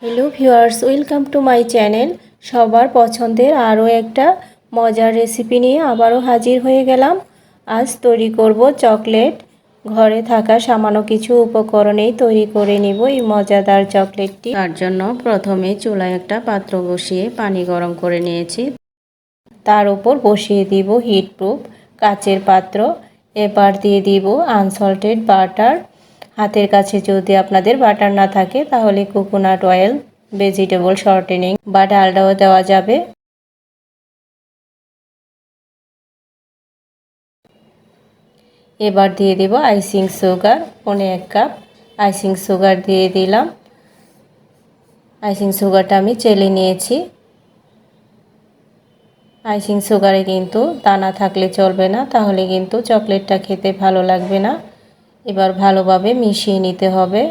Hello viewers, welcome to my channel. সবার পছন্দের আরও একটা মজার রেসিপি নিয়ে আবারও হাজির হয়ে গেলাম। আজ তৈরি করব চকলেট। ঘরে থাকা সামান্য কিছু উপকরণেই তৈরি করে নিব এই মজাদার চকলেটটি। তার জন্য প্রথমে চুলায় একটা পাত্র বসিয়ে পানি গরম করে নিয়েছি। তার উপর বসিয়ে দিব হিটপ্রুফ কাচের পাত্র। এবার দিয়ে দিব আনসল্টেড বাটার। হাতের কাছে যদি আপনাদের বাটার না থাকে তাহলে কোকোনাট অয়েল, ভেজিটেবল শর্টেনিং বা ডালডাও দেওয়া যাবে। এবার দিয়ে দেব icing sugar, 1 cup icing sugar দিয়ে দিলাম। আইসিং সুগারটা আমি চেলে নিয়েছি। আইসিং সুগারে কিন্তু দানা থাকলে চলবে না, তাহলে কিন্তু চকলেটটা খেতে ভালো লাগবে না। এবার ভালোভাবে মিশিয়ে নিতে হবে।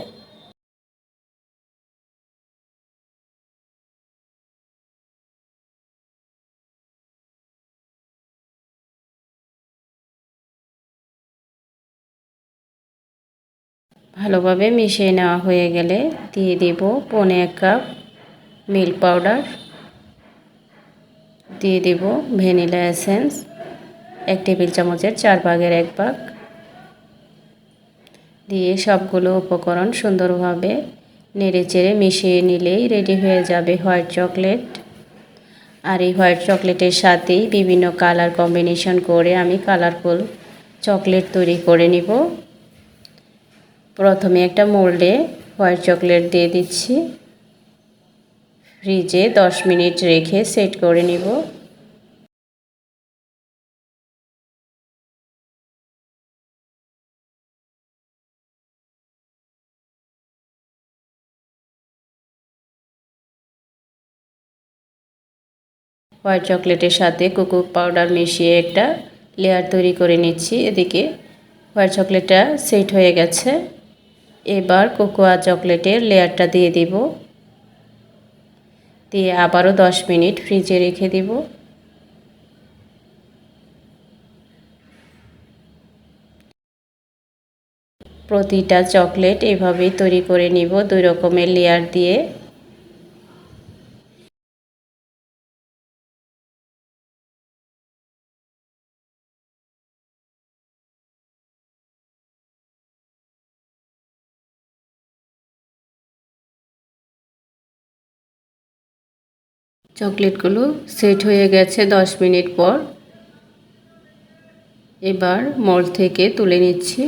ভালোভাবে মিশিয়ে নেওয়া হয়ে গেলে দিয়ে দেব 1 কাপ মিল্ক পাউডার, দিয়ে দেব ভ্যানিলা এসেন্স 1 টেবিল চামচের 4/1 ভাগ, দিয়ে সবগুলো উপকরণ সুন্দরভাবে নেড়েচেড়ে মিশিয়ে নিলেই রেডি হয়ে যাবে হোয়াইট চকলেট। আর এই হোয়াইট চকলেটের সাথেই বিভিন্ন কালার কম্বিনেশন করে আমি কালারফুল চকলেট তৈরি করে নিব। প্রথমে একটা মোল্ডে হোয়াইট চকলেট দিয়ে দিচ্ছি। ফ্রিজে 10 মিনিট রেখে সেট করে নিব। হোয়াইট চকলেটের সাথে কোকো পাউডার মিশিয়ে একটা লেয়ার তৈরি করে নিচ্ছি। এদিকে হোয়াইট চকলেটটা সেট হয়ে গেছে। এবার কোকোয়া চকলেটের লেয়ারটা দিয়ে দিব, দিয়ে আবারও 10 মিনিট ফ্রিজে রেখে দিব। প্রতিটা চকলেট এভাবেই তৈরি করে নিব 2 রকমের লেয়ার দিয়ে। চকলেটগুলো সেট হয়ে গেছে 10 মিনিট পর। এবার মোল্ড থেকে তুলে নিচ্ছি।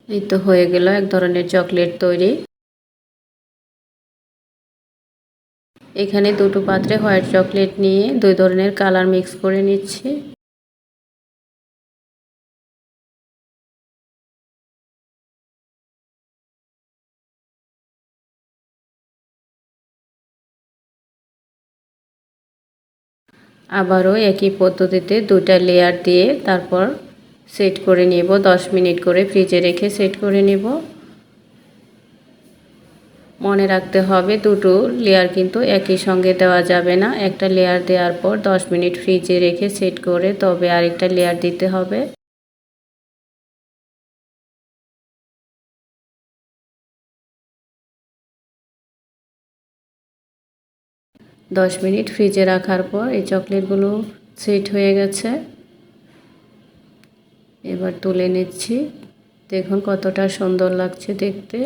এই তো হয়ে গেল এক ধরনের চকলেট তৈরি। এখানে দুটো পাত্রে হোয়াইট চকলেট নিয়ে 2 ধরনের কালার মিক্স করে নিচ্ছি। আবারও একই পদ্ধতিতে 2টা লেয়ার দিয়ে তারপর সেট করে নেব। 10 মিনিট করে ফ্রিজে রেখে সেট করে নেব। মনে রাখতে হবে দুটো লেয়ার কিন্তু একই সঙ্গে দেওয়া যাবে না। একটা লেয়ার দেওয়ার পর 10 মিনিট ফ্রিজে রেখে সেট করে তবে আরেকটা লেয়ার দিতে হবে। দশ মিনিট ফ্রিজে রাখার পর এই চকলেটগুলো সেট হয়ে গেছে। এবার তুলে নিচ্ছি। দেখুন কতটা সুন্দর লাগছে দেখতে।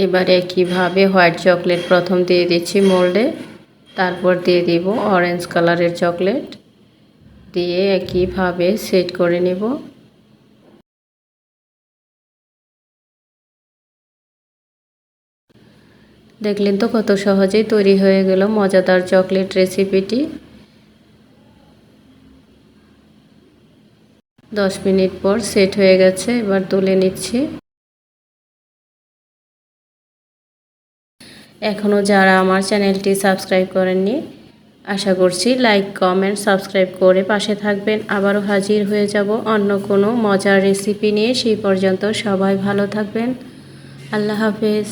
এবার একইভাবে হোয়াইট চকলেট প্রথম দিয়ে দিচ্ছি মোল্ডে, তারপর দিয়ে দিব অরেঞ্জ কালারের চকলেট, দিয়ে একইভাবে সেট করে নেব। দেখলেন তো কত সহজেই তৈরি হয়ে গেল মজাদার চকলেট রেসিপিটি। 10 মিনিট পর সেট হয়ে গেছে, এবার তুলে নিচ্ছি। এখনও যারা আমার চ্যানেলটি সাবস্ক্রাইব করেননি, আশা করছি লাইক কমেন্ট সাবস্ক্রাইব করে পাশে থাকবেন। আবারও হাজির হয়ে যাব অন্য কোনো মজার রেসিপি নিয়ে। সেই পর্যন্ত সবাই ভালো থাকবেন। আল্লাহ হাফেজ।